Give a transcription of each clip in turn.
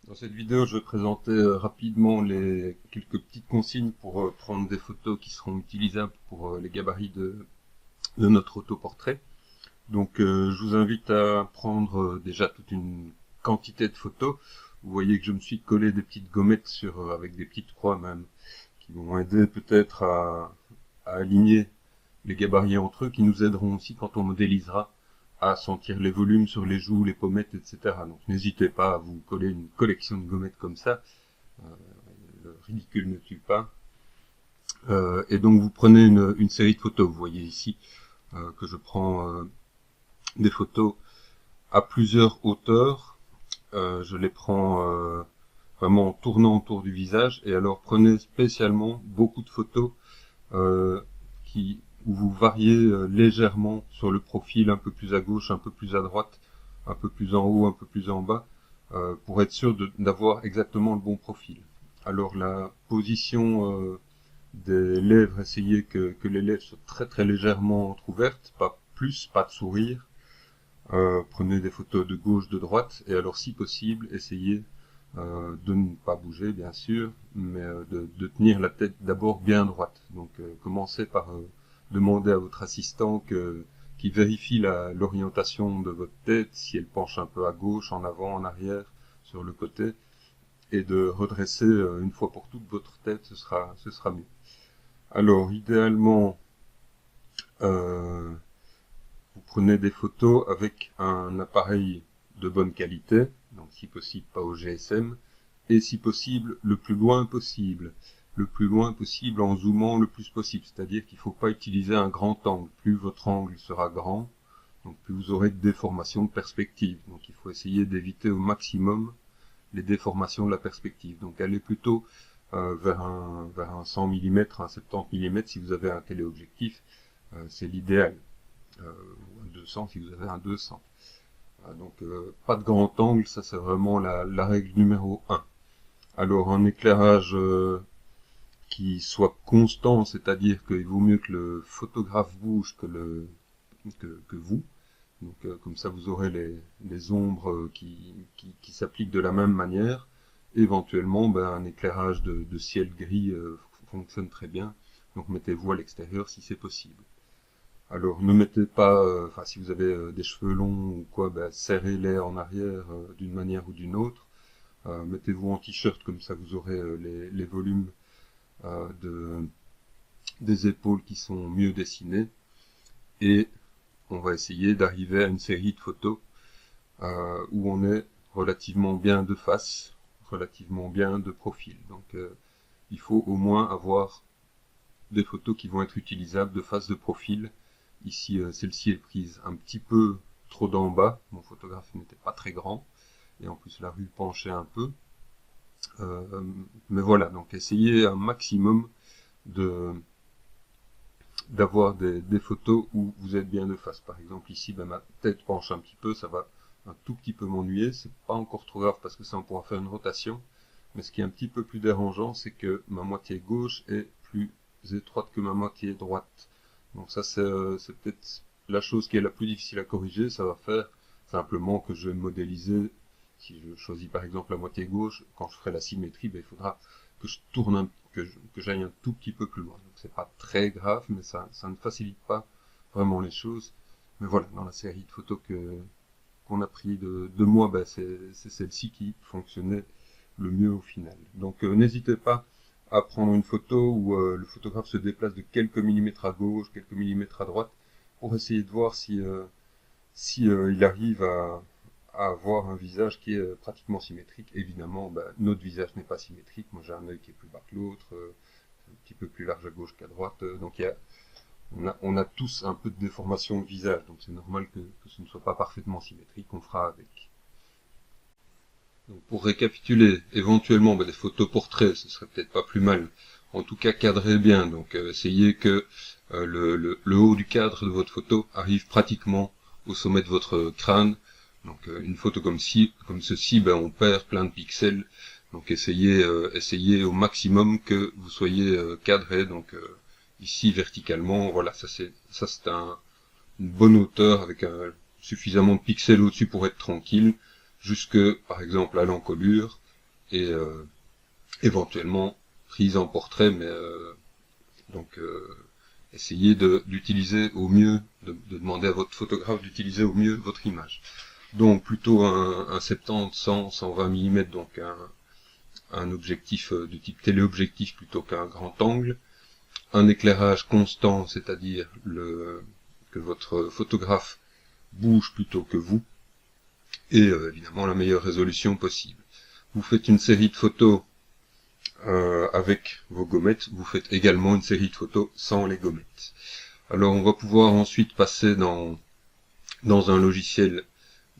Dans cette vidéo, je vais présenter rapidement les quelques petites consignes pour prendre des photos qui seront utilisables pour les gabarits de notre autoportrait. Donc je vous invite à prendre déjà toute une quantité de photos. Vous voyez que je me suis collé des petites gommettes avec des petites croix même, qui vont aider peut-être à aligner les gabarits entre eux, qui nous aideront aussi quand on modélisera à sentir les volumes sur les joues, les pommettes, etc. Donc n'hésitez pas à vous coller une collection de gommettes comme ça. Euh, le ridicule ne tue pas. Et donc vous prenez une série de photos. Vous voyez ici que je prends des photos à plusieurs hauteurs. Je les prends vraiment en tournant autour du visage. Et alors prenez spécialement beaucoup de photos euh, où vous variez légèrement sur le profil, un peu plus à gauche, un peu plus à droite, un peu plus en haut, un peu plus en bas, pour être sûr d'avoir exactement le bon profil. Alors la position des lèvres, essayez que les lèvres soient très très légèrement entrouvertes, pas plus, pas de sourire. Prenez des photos de gauche, de droite, et alors si possible, essayez de ne pas bouger bien sûr, mais de tenir la tête d'abord bien droite. Donc commencez par demander à votre assistant qui vérifie l'orientation de votre tête, si elle penche un peu à gauche, en avant, en arrière, sur le côté, et de redresser une fois pour toutes votre tête, ce sera mieux. Alors idéalement, euh, vous prenez des photos avec un appareil de bonne qualité, donc si possible pas au GSM, et si possible le plus loin possible. Le plus loin possible en zoomant le plus possible, c'est-à-dire qu'il ne faut pas utiliser un grand angle. Plus votre angle sera grand, donc plus vous aurez de déformations de perspective. Donc il faut essayer d'éviter au maximum les déformations de la perspective. Donc allez plutôt vers un 100 mm, un 70 mm si vous avez un téléobjectif, c'est l'idéal. Un 200 si vous avez un 200. Donc pas de grand angle, ça c'est vraiment la règle numéro 1. Alors un éclairage qui soit constant, c'est-à-dire qu'il vaut mieux que le photographe bouge que vous. Donc comme ça vous aurez les ombres qui s'appliquent de la même manière. Éventuellement, un éclairage de ciel gris fonctionne très bien. Donc mettez-vous à l'extérieur si c'est possible. Alors ne mettez pas, si vous avez des cheveux longs ou quoi, serrez-les en arrière d'une manière ou d'une autre. Mettez-vous en t-shirt, comme ça vous aurez les volumes de, des épaules qui sont mieux dessinés. Et on va essayer d'arriver à une série de photos où on est relativement bien de face, relativement bien de profil. Donc il faut au moins avoir des photos qui vont être utilisables de face, de profil. Ici, celle-ci est prise un petit peu trop d'en bas. Mon photographe n'était pas très grand. Et en plus, la rue penchait un peu. Mais voilà, donc essayez un maximum de d'avoir des photos où vous êtes bien de face. Par exemple, ici, ma tête penche un petit peu, ça va un tout petit peu m'ennuyer. C'est pas encore trop grave parce que ça, on pourra faire une rotation. Mais ce qui est un petit peu plus dérangeant, c'est que ma moitié gauche est plus étroite que ma moitié droite. Donc ça, c'est peut-être la chose qui est la plus difficile à corriger. Ça va faire simplement que je vais modéliser. Si je choisis par exemple la moitié gauche, quand je ferai la symétrie, il faudra que je tourne, que j'aille un tout petit peu plus loin. Donc c'est pas très grave, mais ça ne facilite pas vraiment les choses. Mais voilà, dans la série de photos qu'on a pris de moi, c'est celle-ci qui fonctionnait le mieux au final. Donc n'hésitez pas à prendre une photo où le photographe se déplace de quelques millimètres à gauche, quelques millimètres à droite, pour essayer de voir si il arrive à avoir un visage qui est pratiquement symétrique. Évidemment, notre visage n'est pas symétrique. Moi, j'ai un œil qui est plus bas que l'autre, un petit peu plus large à gauche qu'à droite. Donc, on a tous un peu de déformation de visage. Donc, c'est normal que ce ne soit pas parfaitement symétrique. On fera avec. Donc, pour récapituler, éventuellement, des photos portraits, ce serait peut-être pas plus mal. En tout cas, cadrez bien. Donc, essayez que le haut du cadre de votre photo arrive pratiquement au sommet de votre crâne. Donc, une photo comme ceci, on perd plein de pixels. Donc, essayez au maximum que vous soyez cadré. Donc, ici verticalement, voilà, ça c'est une bonne hauteur avec suffisamment de pixels au-dessus pour être tranquille, jusque par exemple à l'encolure, et éventuellement prise en portrait, mais donc essayez d'utiliser au mieux, de demander à votre photographe d'utiliser au mieux votre image. Donc plutôt un 70, 100, 120 mm, donc un objectif de type téléobjectif plutôt qu'un grand angle, un éclairage constant, c'est-à-dire que votre photographe bouge plutôt que vous, et évidemment la meilleure résolution possible. Vous faites une série de photos avec vos gommettes, vous faites également une série de photos sans les gommettes. Alors on va pouvoir ensuite passer dans un logiciel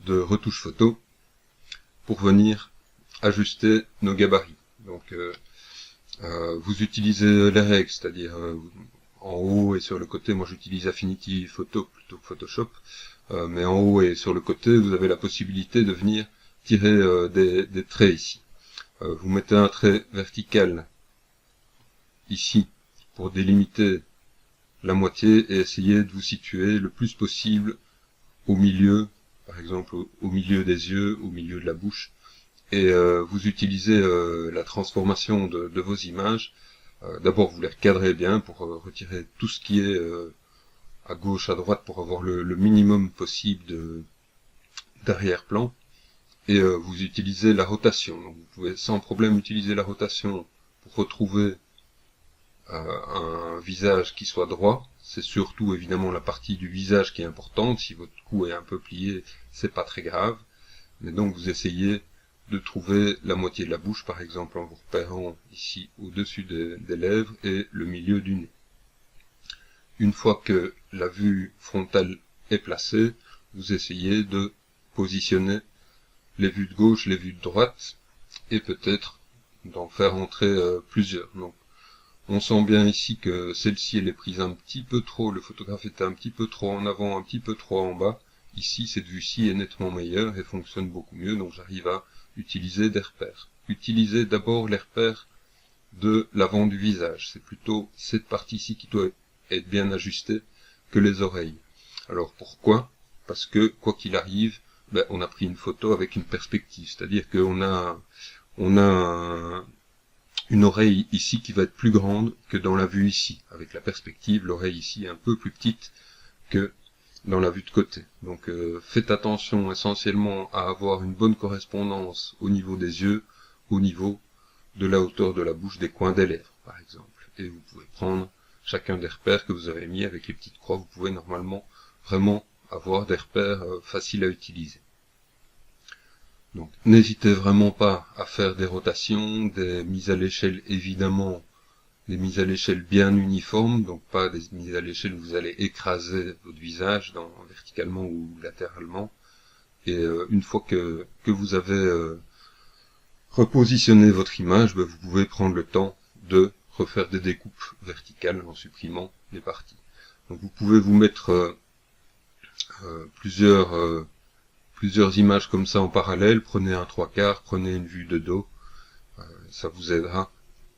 de retouche photo pour venir ajuster nos gabarits. Donc vous utilisez les règles, c'est-à-dire en haut et sur le côté, moi j'utilise Affinity Photo plutôt que Photoshop, mais en haut et sur le côté, vous avez la possibilité de venir tirer des traits ici. Vous mettez un trait vertical ici pour délimiter la moitié et essayer de vous situer le plus possible au milieu, par exemple au milieu des yeux, au milieu de la bouche, et vous utilisez la transformation de vos images. D'abord vous les recadrez bien pour retirer tout ce qui est à gauche, à droite, pour avoir le minimum possible d'arrière-plan. Et vous utilisez la rotation. Donc vous pouvez sans problème utiliser la rotation pour retrouver un visage qui soit droit. C'est surtout évidemment la partie du visage qui est importante. Si votre cou est un peu plié, c'est pas très grave. Mais donc vous essayez de trouver la moitié de la bouche, par exemple, en vous repérant ici au-dessus des lèvres et le milieu du nez. Une fois que la vue frontale est placée, vous essayez de positionner les vues de gauche, les vues de droite, et peut-être d'en faire entrer plusieurs. Donc, on sent bien ici que celle-ci, elle est prise un petit peu trop, le photographe était un petit peu trop en avant, un petit peu trop en bas. Ici, cette vue-ci est nettement meilleure et fonctionne beaucoup mieux, donc j'arrive à utiliser des repères. Utilisez d'abord les repères de l'avant du visage. C'est plutôt cette partie-ci qui doit être bien ajustée que les oreilles. Alors pourquoi? Parce que, quoi qu'il arrive, on a pris une photo avec une perspective, c'est-à-dire qu'on a une oreille ici qui va être plus grande que dans la vue ici. Avec la perspective, l'oreille ici est un peu plus petite que dans la vue de côté. Donc faites attention essentiellement à avoir une bonne correspondance au niveau des yeux, au niveau de la hauteur de la bouche, des coins des lèvres par exemple. Et vous pouvez prendre chacun des repères que vous avez mis avec les petites croix. Vous pouvez normalement vraiment avoir des repères faciles à utiliser. Donc n'hésitez vraiment pas à faire des rotations, des mises à l'échelle évidemment, des mises à l'échelle bien uniformes, donc pas des mises à l'échelle où vous allez écraser votre visage verticalement ou latéralement. Et une fois que vous avez repositionné votre image, vous pouvez prendre le temps de refaire des découpes verticales en supprimant les parties. Donc vous pouvez vous mettre plusieurs images comme ça en parallèle, prenez un 3/4, prenez une vue de dos, ça vous aidera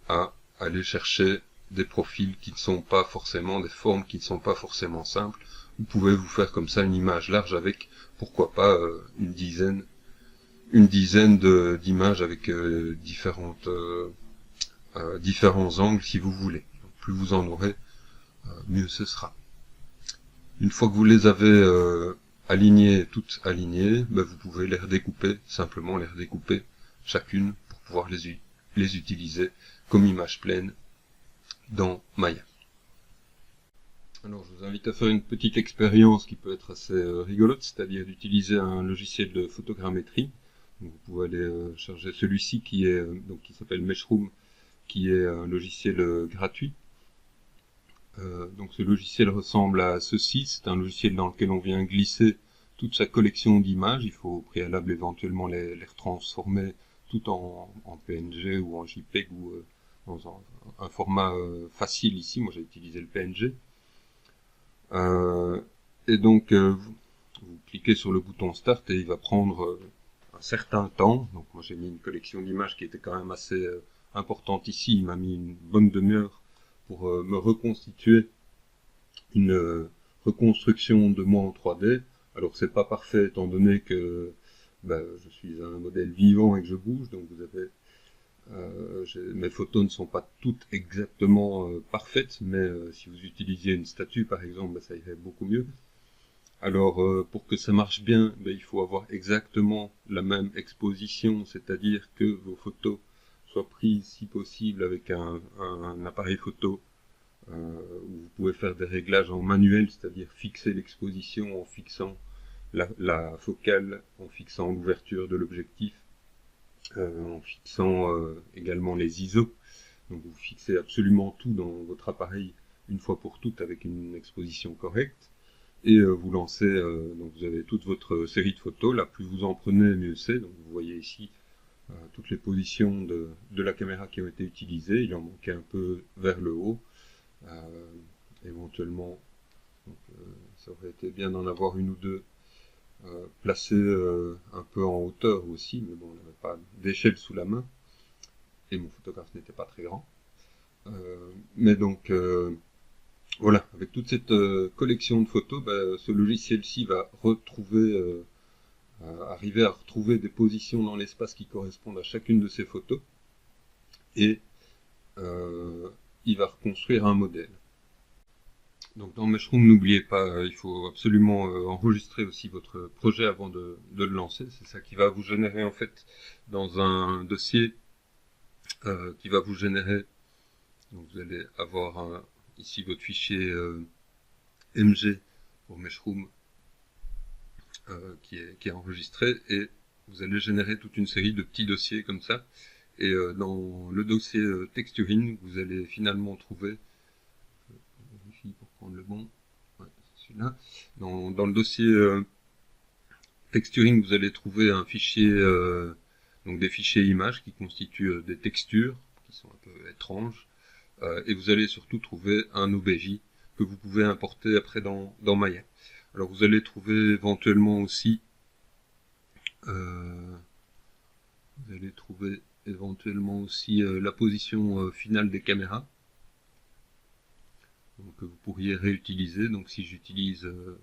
à aller chercher des profils qui ne sont pas forcément, des formes qui ne sont pas forcément simples. Vous pouvez vous faire comme ça une image large avec, pourquoi pas, une dizaine d'images avec différents angles si vous voulez. Donc, plus vous en aurez, mieux ce sera. Une fois que vous les avez toutes alignées, vous pouvez les redécouper, simplement les redécouper chacune pour pouvoir les utiliser comme image pleine dans Maya. Alors je vous invite à faire une petite expérience qui peut être assez rigolote, c'est-à-dire d'utiliser un logiciel de photogrammétrie. Donc, vous pouvez aller charger celui-ci qui s'appelle Meshroom, qui est un logiciel gratuit. Donc ce logiciel ressemble à ceci, c'est un logiciel dans lequel on vient glisser toute sa collection d'images. Il faut au préalable éventuellement les retransformer tout en PNG ou en JPEG ou dans un format facile ici. Moi j'ai utilisé le PNG. Et donc vous cliquez sur le bouton Start et il va prendre un certain temps. Donc moi j'ai mis une collection d'images qui était quand même assez importante ici. Il m'a mis une bonne demi-heure pour me reconstituer une reconstruction de moi en 3D. Alors c'est pas parfait étant donné que je suis un modèle vivant et que je bouge, donc vous avez Mes photos ne sont pas toutes exactement parfaites, mais si vous utilisiez une statue par exemple, ça irait beaucoup mieux. Alors pour que ça marche bien, il faut avoir exactement la même exposition, c'est-à-dire que vos photos soient prises si possible avec un appareil photo où vous pouvez faire des réglages en manuel, c'est-à-dire fixer l'exposition en fixant la focale, en fixant l'ouverture de l'objectif, en fixant également les ISO. Donc vous fixez absolument tout dans votre appareil une fois pour toutes avec une exposition correcte. Et vous lancez, donc vous avez toute votre série de photos. Là, plus vous en prenez, mieux c'est. Donc vous voyez ici toutes les positions de la caméra qui ont été utilisées. Il en manquait un peu vers le haut. Éventuellement, donc, ça aurait été bien d'en avoir une ou deux placées un peu en hauteur aussi, mais bon, on n'avait pas d'échelle sous la main. Et mon photographe n'était pas très grand. Mais donc, voilà, avec toute cette collection de photos, ce logiciel-ci va retrouver, arriver à retrouver des positions dans l'espace qui correspondent à chacune de ces photos, et il va reconstruire un modèle. Donc dans Meshroom, n'oubliez pas, il faut absolument enregistrer aussi votre projet avant de le lancer. C'est ça qui va vous générer en fait dans un dossier qui va vous générer. Donc vous allez avoir ici votre fichier MG pour Meshroom qui est enregistré, et vous allez générer toute une série de petits dossiers comme ça. Et dans le dossier texturing, vous allez finalement trouver, je vérifie pour prendre le bon, ouais, c'est celui-là. Dans le dossier texturing, vous allez trouver un fichier, donc des fichiers images qui constituent des textures qui sont un peu étranges, et vous allez surtout trouver un OBJ que vous pouvez importer après dans Maya. Alors vous allez trouver éventuellement aussi la position finale des caméras, donc, que vous pourriez réutiliser. Donc si j'utilise, je ne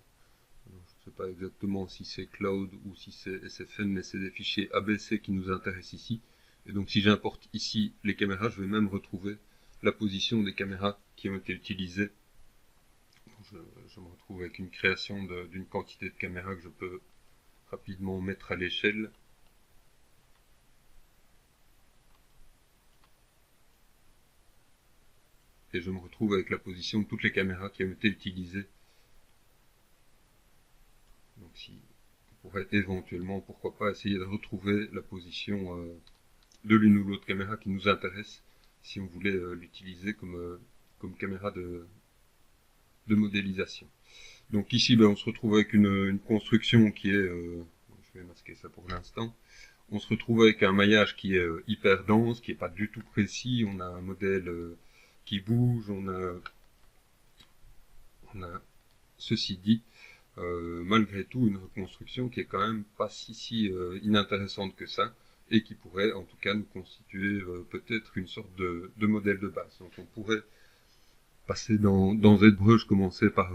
sais pas exactement si c'est Cloud ou si c'est SFM, mais c'est des fichiers ABC qui nous intéressent ici. Et donc si j'importe ici les caméras, je vais même retrouver la position des caméras qui ont été utilisées. Je me retrouve avec une création d'une quantité de caméras que je peux rapidement mettre à l'échelle. Et je me retrouve avec la position de toutes les caméras qui ont été utilisées. Donc si on pourrait éventuellement, pourquoi pas, essayer de retrouver la position de l'une ou l'autre caméra qui nous intéresse, si on voulait l'utiliser comme caméra de modélisation. Donc ici, on se retrouve avec une construction qui est, je vais masquer ça pour l'instant, on se retrouve avec un maillage qui est hyper dense, qui n'est pas du tout précis. On a un modèle qui bouge, on a ceci dit, malgré tout, une reconstruction qui est quand même pas si inintéressante que ça, et qui pourrait en tout cas nous constituer peut-être une sorte de modèle de base. Donc on pourrait passer dans ZBrush, commencer par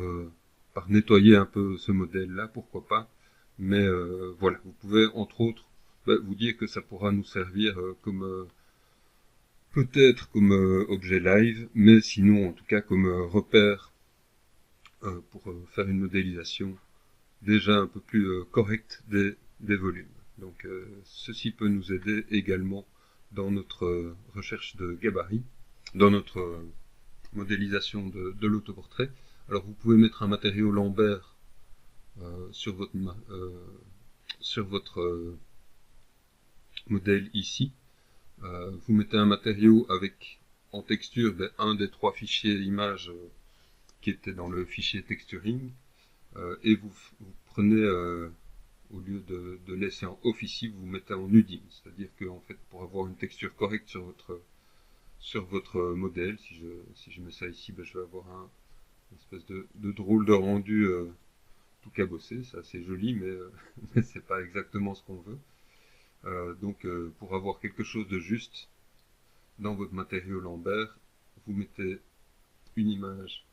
nettoyer un peu ce modèle-là, pourquoi pas. Mais voilà, vous pouvez entre autres vous dire que ça pourra nous servir comme peut-être comme objet live, mais sinon en tout cas comme repère pour faire une modélisation déjà un peu plus correcte des volumes. Donc ceci peut nous aider également dans notre recherche de gabarit, dans notre modélisation de l'autoportrait. Alors vous pouvez mettre un matériau Lambert sur votre modèle ici. Vous mettez un matériau avec en texture un des trois fichiers images qui étaient dans le fichier texturing, et vous prenez, au lieu de laisser en off ici, vous mettez en UDIM, c'est-à-dire que en fait, pour avoir une texture correcte sur votre modèle, si je mets ça ici, je vais avoir une espèce de drôle de rendu tout cabossé. C'est assez joli, mais c'est pas exactement ce qu'on veut. Donc pour avoir quelque chose de juste dans votre matériau Lambert, vous mettez une image,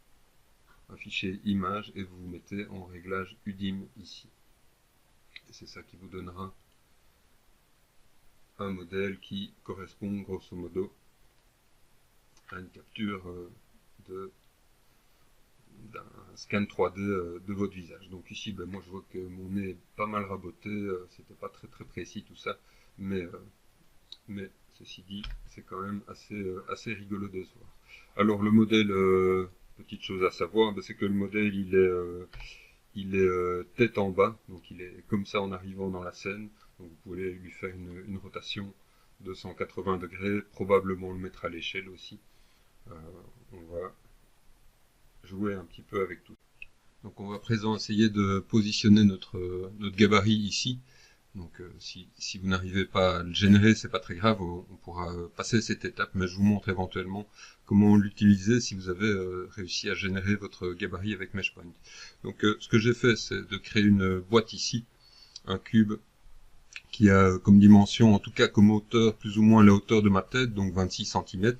un fichier image, et vous mettez en réglage UDIM ici. Et c'est ça qui vous donnera un modèle qui correspond grosso modo à une capture d'un scan 3D de votre visage. Donc ici, ben, moi je vois que mon nez est pas mal raboté, c'était pas très très précis tout ça, mais, ceci dit, c'est quand même assez rigolo de se voir. Alors le modèle, petite chose à savoir, ben, c'est que le modèle il est tête en bas, donc il est comme ça en arrivant dans la scène, donc vous pouvez lui faire une rotation de 180 degrés, probablement le mettre à l'échelle aussi. On va jouer un petit peu avec tout. Donc on va à présent essayer de positionner notre gabarit ici. Donc si vous n'arrivez pas à le générer, c'est pas très grave, on pourra passer cette étape, mais je vous montre éventuellement comment l'utiliser si vous avez réussi à générer votre gabarit avec Meshpoint. Donc ce que j'ai fait, c'est de créer une boîte ici, un cube qui a comme dimension, en tout cas comme hauteur, plus ou moins la hauteur de ma tête, donc 26 cm.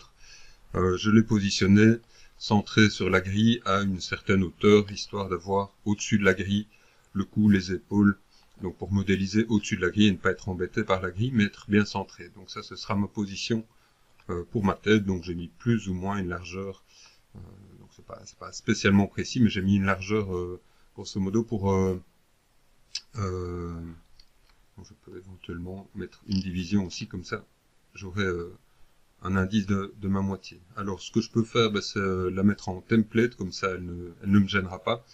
Je l'ai positionné centré sur la grille à une certaine hauteur, histoire d'avoir au-dessus de la grille le cou, les épaules, donc pour modéliser au-dessus de la grille et ne pas être embêté par la grille, mais être bien centré. Donc ça, ce sera ma position pour ma tête, donc j'ai mis plus ou moins une largeur, donc c'est pas spécialement précis, mais j'ai mis une largeur grosso modo pour... donc je peux éventuellement mettre une division aussi, comme ça j'aurai un indice de ma moitié. Alors ce que je peux faire, c'est la mettre en template, comme ça elle ne me gênera pas.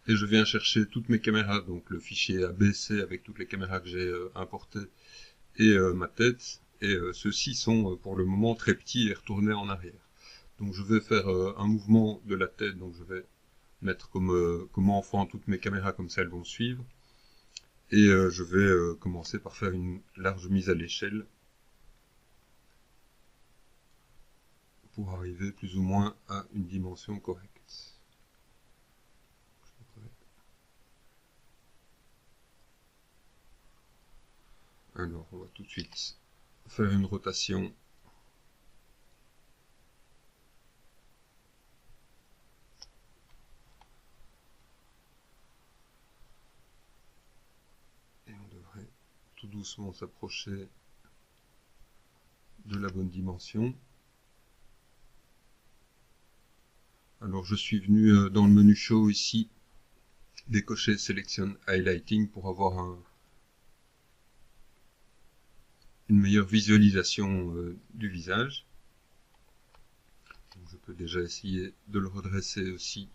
Et je viens chercher toutes mes caméras, donc le fichier ABC avec toutes les caméras que j'ai importées et ma tête. Et ceux-ci sont pour le moment très petits et retournés en arrière. Donc je vais faire un mouvement de la tête, donc je vais mettre comme enfant toutes mes caméras, comme ça elles vont suivre. Et je vais commencer par faire une large mise à l'échelle pour arriver plus ou moins à une dimension correcte. Alors, on va tout de suite faire une rotation. Et on devrait tout doucement s'approcher de la bonne dimension. Alors, je suis venu dans le menu Show ici, décocher Selection Highlighting pour avoir une meilleure visualisation du visage. Donc, je peux déjà essayer de le redresser aussi.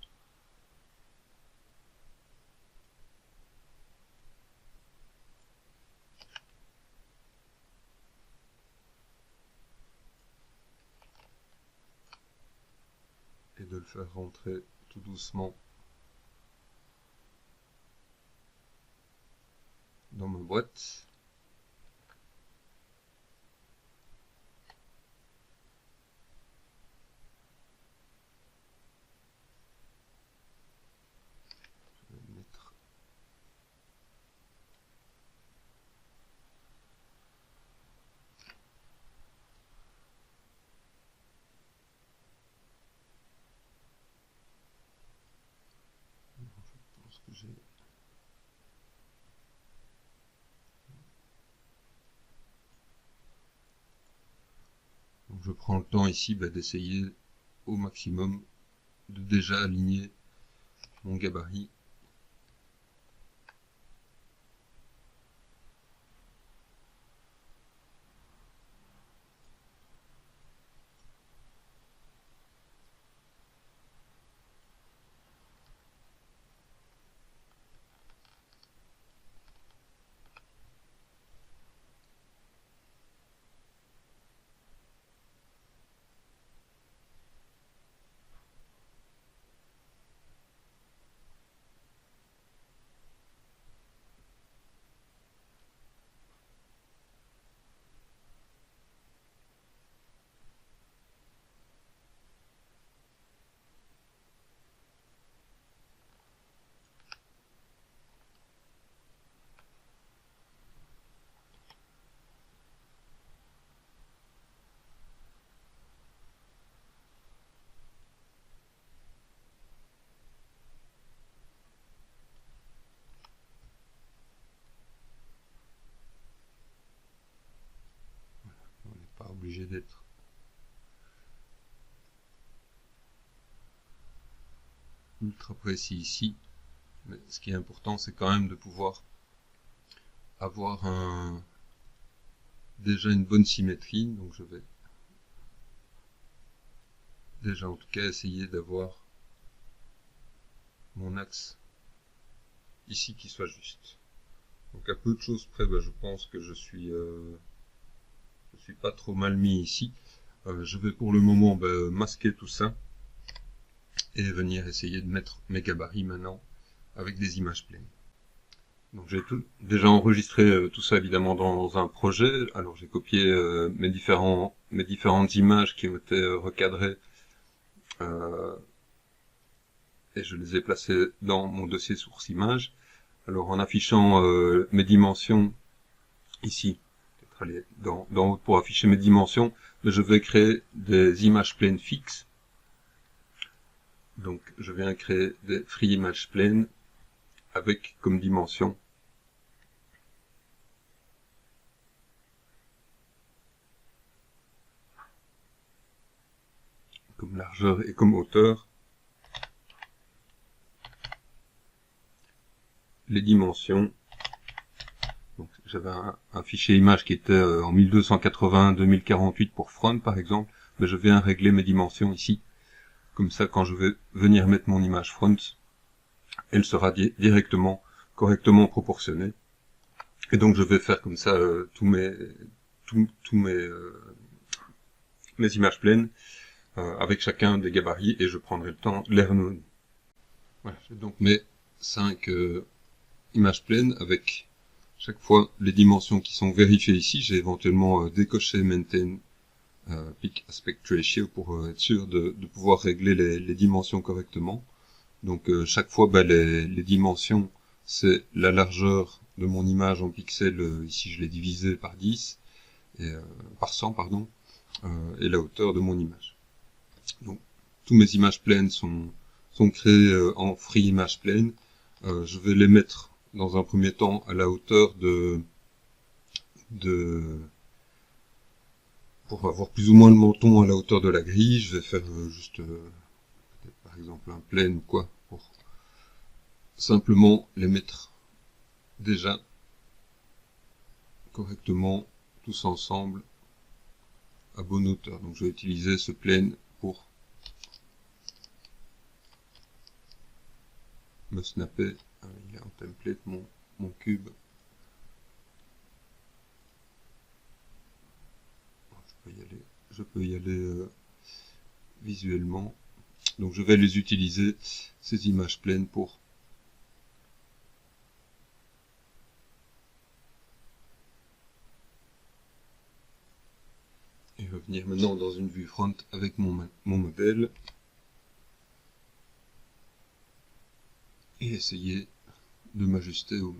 Et de le faire rentrer tout doucement dans ma boîte. Je vais mettre je pense que j'ai... Donc je prends le temps ici d'essayer au maximum de déjà aligner mon gabarit. obligé d'être ultra précis ici. Mais ce qui est important, c'est quand même de pouvoir avoir déjà une bonne symétrie. Donc je vais déjà en tout cas essayer d'avoir mon axe ici qui soit juste. Donc à peu de choses près, je pense que je suis pas trop mal mis ici. Je vais pour le moment masquer tout ça et venir essayer de mettre mes gabarits maintenant avec des images pleines. Donc j'ai déjà enregistré tout ça évidemment dans un projet. Alors j'ai copié mes différentes images qui ont été recadrées et je les ai placées dans mon dossier source images. Alors en affichant mes dimensions ici, peut-être aller d'en haut pour afficher mes dimensions, mais je vais créer des images pleines fixes. Donc je viens créer des free image planes avec comme dimension comme largeur et comme hauteur les dimensions. Donc j'avais un fichier image qui était en 1280-2048 pour front par exemple, mais je viens régler mes dimensions ici. Comme ça, quand je vais venir mettre mon image front, elle sera directement, correctement proportionnée. Et donc je vais faire comme ça tous mes images pleines avec chacun des gabarits et je prendrai le temps de les renouveler. Voilà, j'ai donc mes 5 images pleines avec chaque fois les dimensions qui sont vérifiées ici. J'ai éventuellement décoché Maintain Peak Aspect Ratio pour être sûr de pouvoir régler les dimensions correctement. Donc chaque fois les dimensions, c'est la largeur de mon image en pixels, ici je l'ai divisé par 10, et, par 100 pardon, et la hauteur de mon image. Donc tous mes images pleines sont créées en free image plane. Je vais les mettre dans un premier temps à la hauteur pour avoir plus ou moins le menton à la hauteur de la grille. Je vais faire juste par exemple un plane ou quoi, pour simplement les mettre déjà correctement tous ensemble à bonne hauteur. Donc je vais utiliser ce plane pour me snapper. Il est en template mon cube. Je peux y aller visuellement. Donc je vais les utiliser, ces images pleines, pour et revenir maintenant dans une vue front avec mon modèle et essayer de m'ajuster au mieux.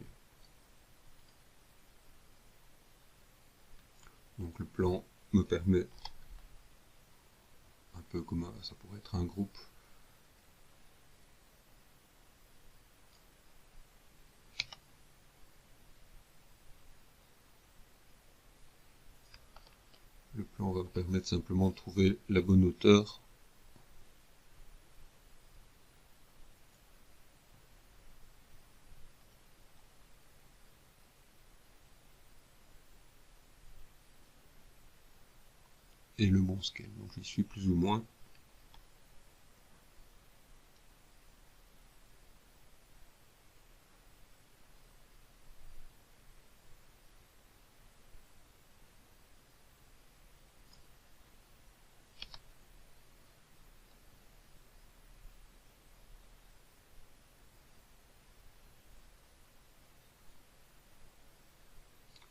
Donc le plan me permet, un peu comme ça pourrait être un groupe, le plan va me permettre simplement de trouver la bonne hauteur et le bon scale. Donc j'y suis plus ou moins.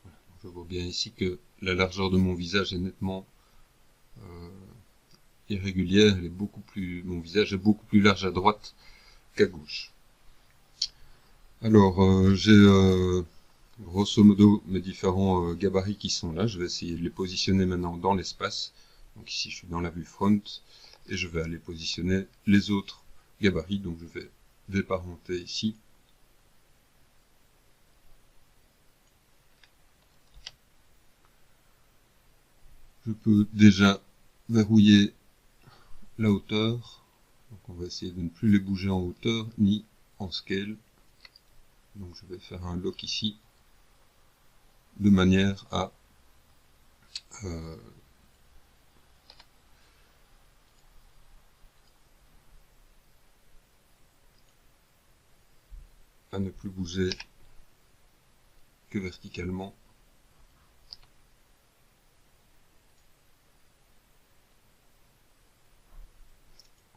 Voilà. Je vois bien ici que la largeur de mon visage est nettement irrégulière. Mon visage est beaucoup plus large à droite qu'à gauche. Alors j'ai grosso modo mes différents gabarits qui sont là. Je vais essayer de les positionner maintenant dans l'espace. Donc ici je suis dans la vue front et je vais aller positionner les autres gabarits. Donc je vais déparenter ici. Je peux déjà verrouiller la hauteur. Donc on va essayer de ne plus les bouger en hauteur ni en scale. Donc je vais faire un lock ici de manière à ne plus bouger que verticalement.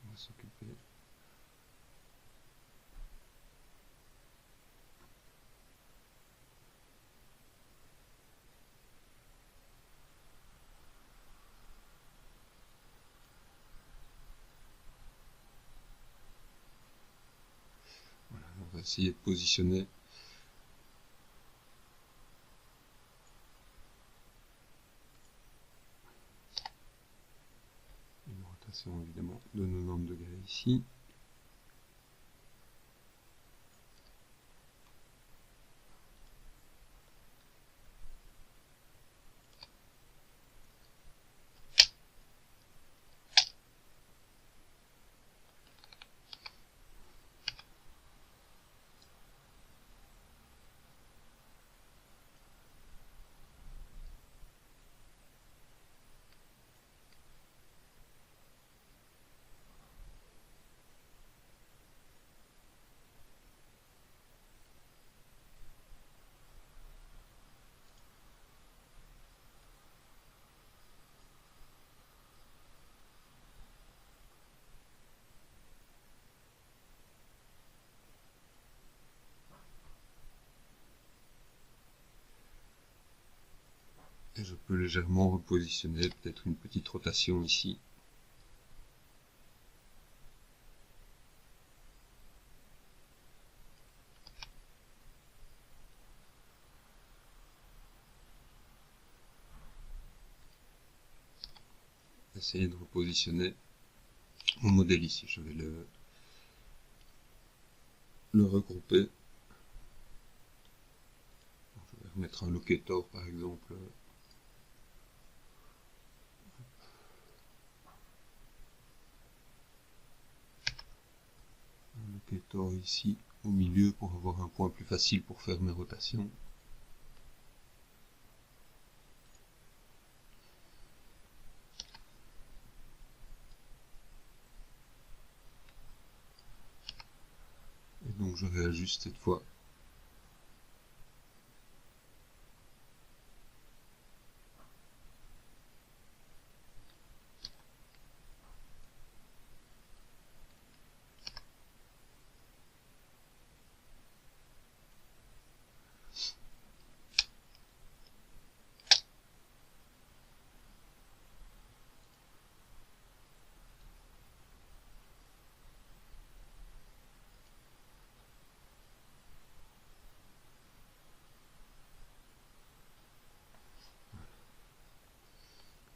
On va s'occuper. Voilà, on va essayer de positionner une rotation évidemment de 90 degrés ici. Et je peux légèrement repositionner, peut-être une petite rotation ici. Essayer de repositionner mon modèle ici. Je vais le regrouper. Je vais remettre un locator par exemple. Un locator ici au milieu pour avoir un point plus facile pour faire mes rotations. Et donc je réajuste cette fois.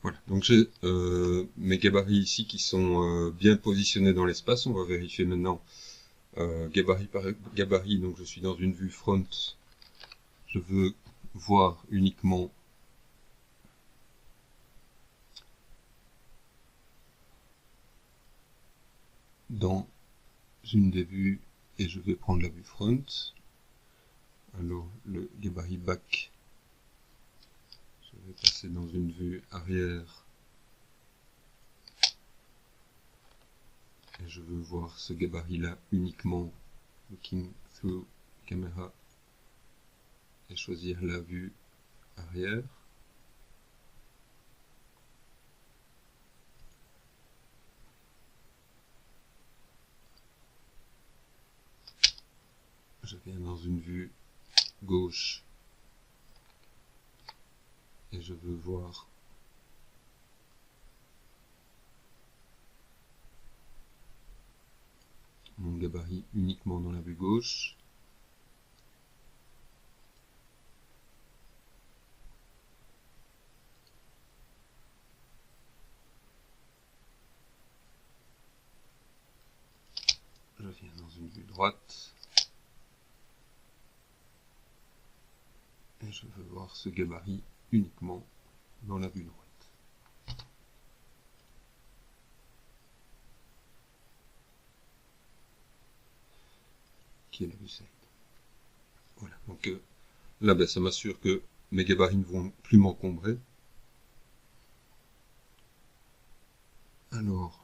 Voilà, donc j'ai mes gabarits ici qui sont bien positionnés dans l'espace. On va vérifier maintenant gabarit par gabarit. Donc je suis dans une vue front. Je veux voir uniquement dans une des vues et je vais prendre la vue front. Alors le gabarit back, je vais passer dans une vue arrière et je veux voir ce gabarit là uniquement, looking through camera, et choisir la vue arrière. Je viens dans une vue gauche et je veux voir mon gabarit uniquement dans la vue gauche. Je viens dans une vue droite et je veux voir ce gabarit uniquement dans la vue droite. qui est la vue side. Voilà, donc là ben, ça m'assure que mes gabarits ne vont plus m'encombrer. Alors,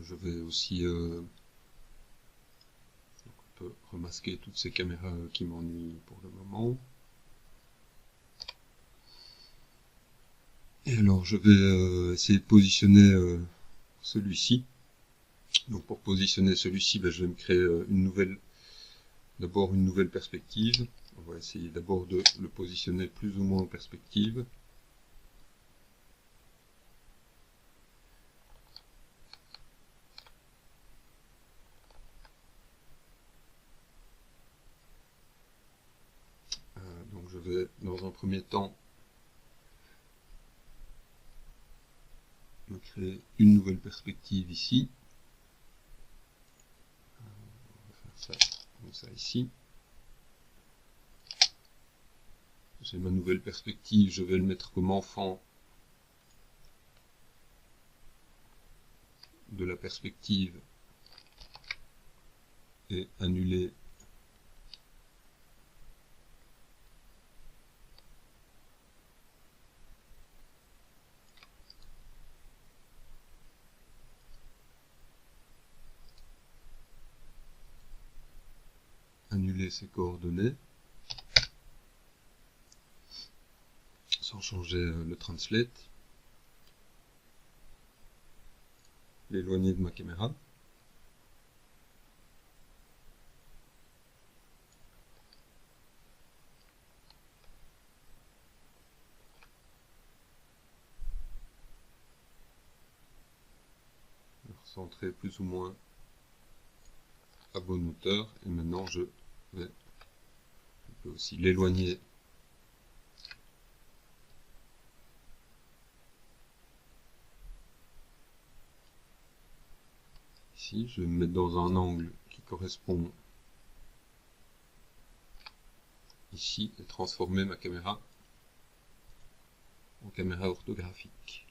je vais aussi on peut remasquer toutes ces caméras qui m'ennuient pour le moment. Et alors, je vais essayer de positionner celui-ci. Donc, pour positionner celui-ci, ben, je vais me créer d'abord une nouvelle perspective. On va essayer d'abord de le positionner plus ou moins en perspective. Donc je vais dans un premier temps me créer une nouvelle perspective ici. On va faire ça comme ça ici. J'ai ma nouvelle perspective, je vais le mettre comme enfant de la perspective et annuler ces coordonnées sans changer le translate, l'éloigner de ma caméra. Recentrer plus ou moins à bonne hauteur, et maintenant je peux aussi l'éloigner ici. Je vais me mettre dans un angle qui correspond ici et transformer ma caméra en caméra orthographique.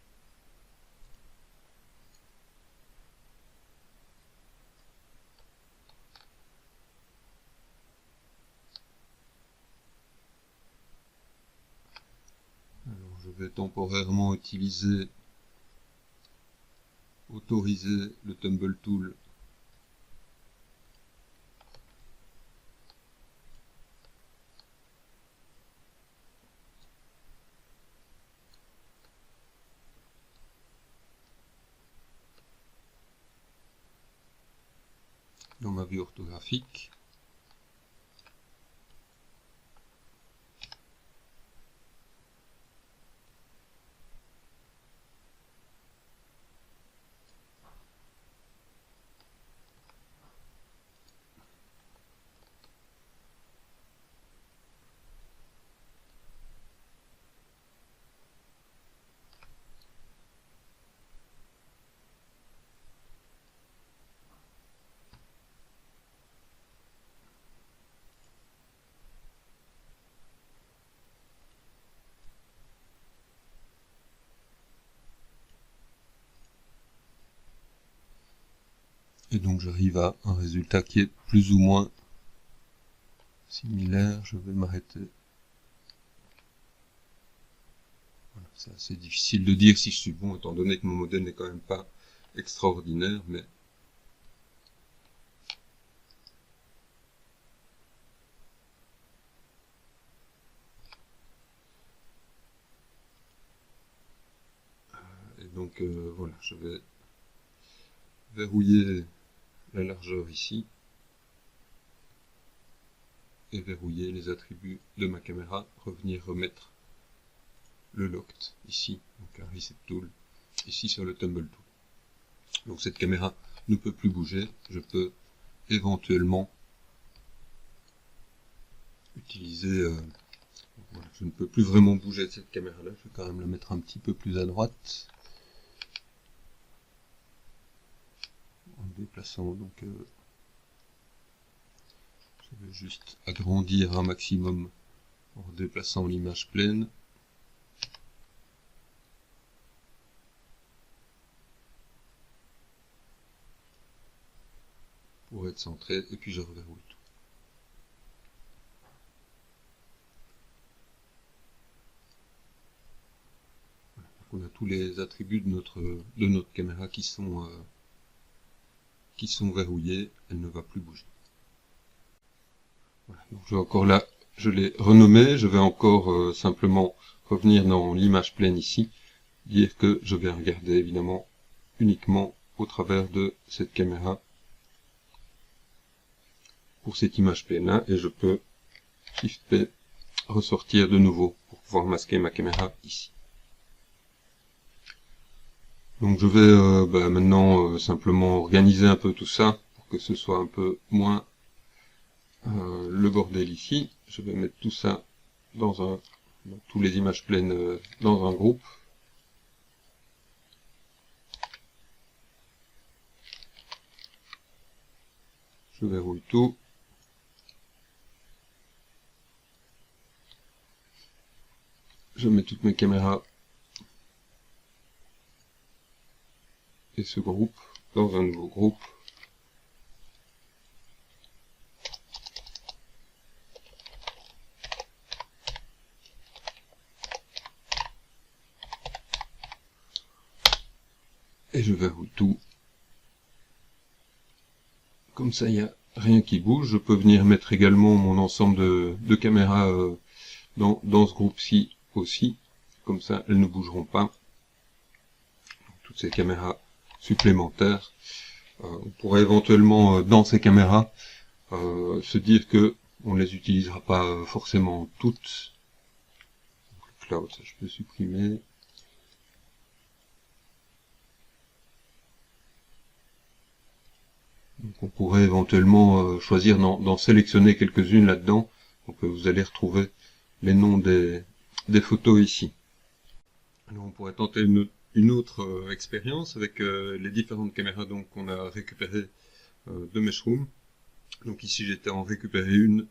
Alors, je vais temporairement autoriser le Tumble Tool dans ma vue orthographique. Et donc j'arrive à un résultat qui est plus ou moins similaire. Je vais m'arrêter. Voilà, c'est assez difficile de dire si je suis bon, étant donné que mon modèle n'est quand même pas extraordinaire, mais et donc voilà, je vais verrouiller la largeur ici et verrouiller les attributs de ma caméra, revenir remettre le locked ici, donc un reset tool ici sur le tumble tool. Donc cette caméra ne peut plus bouger, je peux éventuellement utiliser voilà, je ne peux plus vraiment bouger cette caméra là, je vais quand même la mettre un petit peu plus à droite en déplaçant, donc je vais juste agrandir un maximum en déplaçant l'image pleine. Pour être centré, et puis je reverrouille tout. On a tous les attributs de notre caméra qui sont verrouillés, elle ne va plus bouger. Voilà. Donc je l'ai renommé, je vais encore simplement revenir dans l'image pleine ici, dire que je vais regarder évidemment uniquement au travers de cette caméra pour cette image pleine là, et je peux Shift P ressortir de nouveau pour pouvoir masquer ma caméra ici. Donc je vais maintenant simplement organiser un peu tout ça pour que ce soit un peu moins le bordel ici. Je vais mettre tout ça dans tous les images pleines dans un groupe. Je verrouille tout. Je mets toutes mes caméras et ce groupe dans un nouveau groupe. Et je verrouille tout. Comme ça, il n'y a rien qui bouge. Je peux venir mettre également mon ensemble de caméras dans ce groupe-ci aussi. Comme ça, elles ne bougeront pas. Toutes ces caméras supplémentaires. On pourrait éventuellement, dans ces caméras, se dire que on ne les utilisera pas forcément toutes. Donc, le cloud, ça je peux supprimer. Donc on pourrait éventuellement choisir d'en sélectionner quelques-unes là-dedans. Donc vous allez retrouver les noms des photos ici. Alors on pourrait tenter une autre expérience avec les différentes caméras qu'on a récupérées de Meshroom. Donc ici j'étais en récupérer une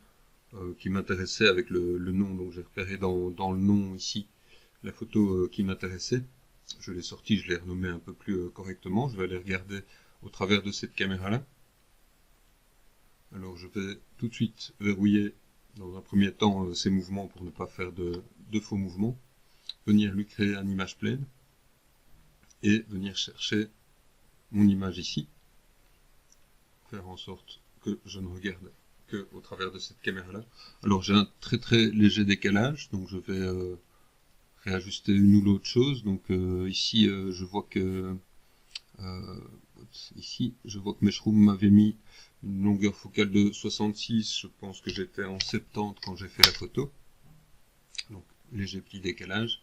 qui m'intéressait avec le nom, donc j'ai repéré dans le nom ici la photo qui m'intéressait. Je l'ai sortie, je l'ai renommée un peu plus correctement. Je vais aller regarder au travers de cette caméra-là. Alors je vais tout de suite verrouiller dans un premier temps ces mouvements pour ne pas faire de faux mouvements. Venir lui créer une image pleine et venir chercher mon image ici. Faire en sorte que je ne regarde que au travers de cette caméra-là. Alors j'ai un très très léger décalage, donc je vais réajuster une ou l'autre chose. Donc ici je vois que Meshroom m'avait mis une longueur focale de 66, je pense que j'étais en 70 quand j'ai fait la photo. Donc léger petit décalage.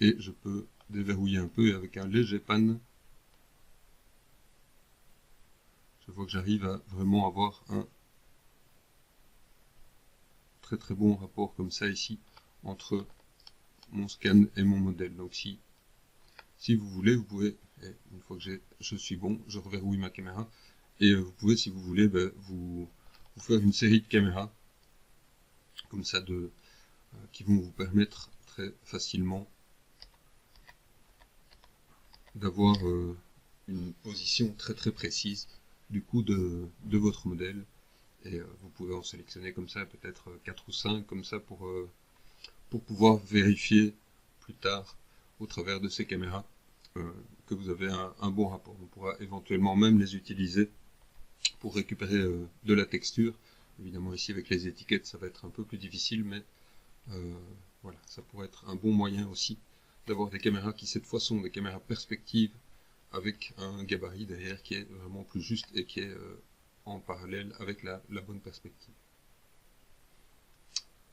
Et je peux déverrouiller un peu et avec un léger pan, je vois que j'arrive à vraiment avoir un très très bon rapport comme ça ici entre mon scan et mon modèle. Donc si vous voulez, vous pouvez, une fois que je suis bon, je reverrouille ma caméra et vous pouvez, si vous voulez, vous faire une série de caméras comme ça qui vont vous permettre très facilement d'avoir une position très très précise du coup de votre modèle. Et vous pouvez en sélectionner comme ça peut-être 4 ou 5 comme ça pour pouvoir vérifier plus tard au travers de ces caméras que vous avez un bon rapport. On pourra éventuellement même les utiliser pour récupérer de la texture. Évidemment ici avec les étiquettes ça va être un peu plus difficile, mais voilà, ça pourrait être un bon moyen aussi d'avoir des caméras qui cette fois sont des caméras perspectives avec un gabarit derrière qui est vraiment plus juste et qui est en parallèle avec la bonne perspective.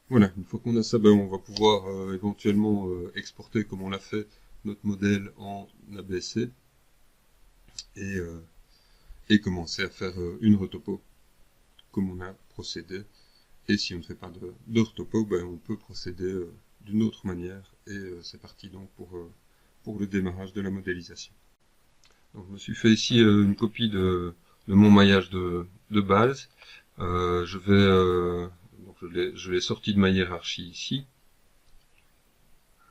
Voilà, une fois qu'on a ça, on va pouvoir éventuellement exporter comme on l'a fait notre modèle en ABS-C et commencer à faire une retopo comme on a procédé. Et si on ne fait pas de retopo, on peut procéder d'une autre manière et c'est parti donc pour le démarrage de la modélisation. Donc je me suis fait ici une copie de mon maillage de base. Je l'ai sorti de ma hiérarchie ici.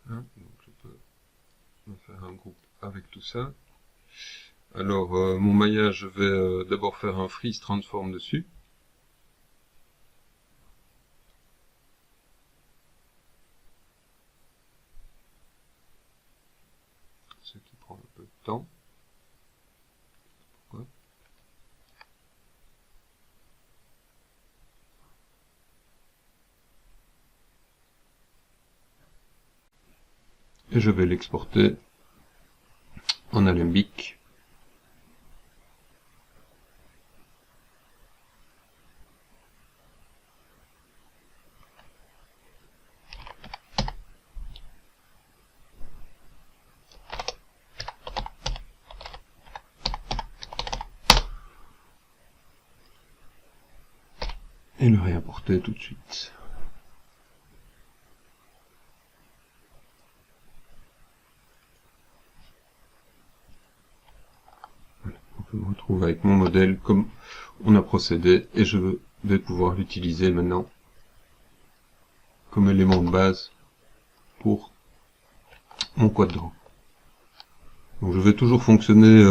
Hein, donc je peux me faire un groupe avec tout ça. Alors mon maillage, je vais d'abord faire un freeze transform dessus. temps. Pourquoi ? Et je vais l'exporter en alembic. Et le réimporter tout de suite. Voilà. Je me retrouve avec mon modèle comme on a procédé et je vais pouvoir l'utiliser maintenant comme élément de base pour mon quadrant. Donc je vais toujours fonctionner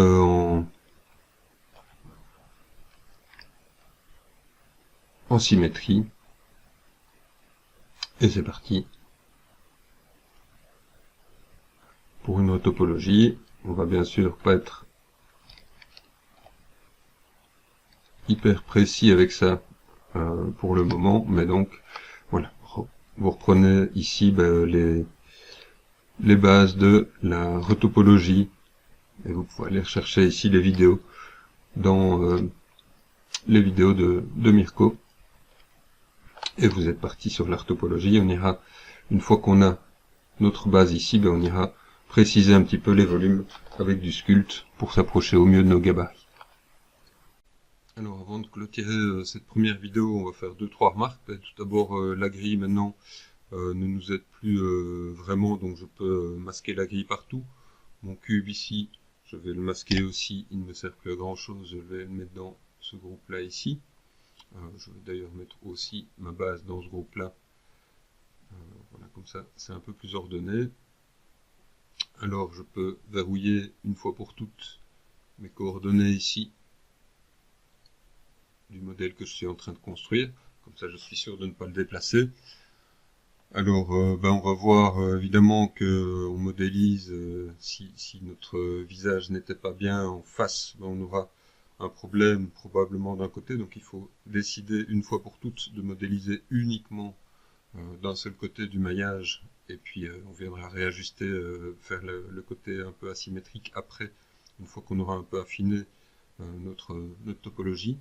en symétrie. Et c'est parti. Pour une topologie, on va bien sûr pas être hyper précis avec ça pour le moment, mais donc voilà, vous reprenez ici les bases de la retopologie et vous pouvez aller rechercher ici les vidéos dans les vidéos de Mirko et vous êtes parti sur la retopologie. On ira, une fois qu'on a notre base ici, on ira préciser un petit peu les volumes avec du sculpt pour s'approcher au mieux de nos gabarits. Alors avant de clôturer cette première vidéo, on va faire 2-3 remarques. Tout d'abord, la grille maintenant ne nous aide plus vraiment, donc je peux masquer la grille partout. Mon cube ici, je vais le masquer aussi, il ne me sert plus à grand chose, je vais le mettre dans ce groupe là ici. Je vais d'ailleurs mettre aussi ma base dans ce groupe là. Voilà, comme ça c'est un peu plus ordonné. Alors je peux verrouiller une fois pour toutes mes coordonnées ici du modèle que je suis en train de construire, comme ça je suis sûr de ne pas le déplacer. Alors on va voir évidemment que on modélise, si notre visage n'était pas bien en face, on aura un problème probablement d'un côté, donc il faut décider une fois pour toutes de modéliser uniquement d'un seul côté du maillage, et puis on viendra réajuster, faire le côté un peu asymétrique après, une fois qu'on aura un peu affiné notre topologie.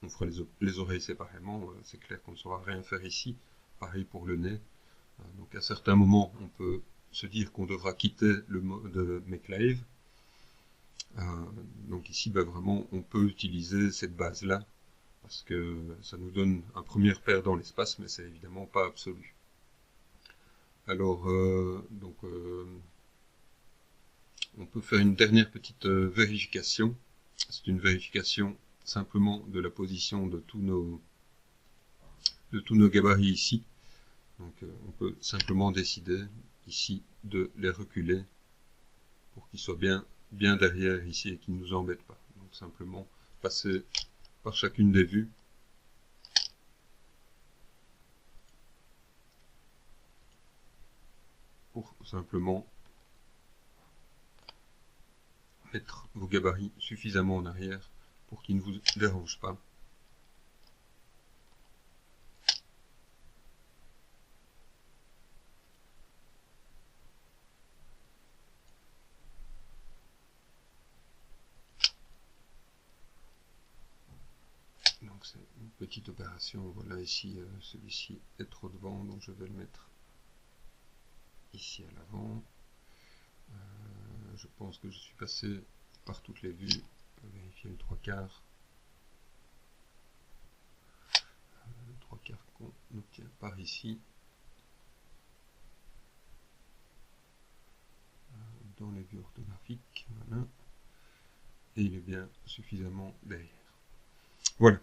On fera les oreilles séparément, c'est clair qu'on ne saura rien faire ici, pareil pour le nez. Donc à certains moments, on peut se dire qu'on devra quitter le mode MakeLive. Donc ici, vraiment, on peut utiliser cette base-là, parce que ça nous donne un premier repère dans l'espace, mais c'est évidemment pas absolu. Alors, on peut faire une dernière petite vérification. C'est une vérification simplement de la position de tous nos gabarits ici. Donc on peut simplement décider ici de les reculer pour qu'ils soient bien derrière ici et qu'ils ne nous embêtent pas. Donc simplement passer par chacune des vues. Pour simplement mettre vos gabarits suffisamment en arrière pour qu'ils ne vous dérangent pas. Donc c'est une petite opération. Voilà, ici celui-ci est trop devant, donc je vais le mettre ici à l'avant. Je pense que je suis passé par toutes les vues. On va vérifier le 3/4. Le 3/4 qu'on obtient par ici. Dans les vues orthographiques. Voilà. Et il est bien suffisamment derrière. Voilà.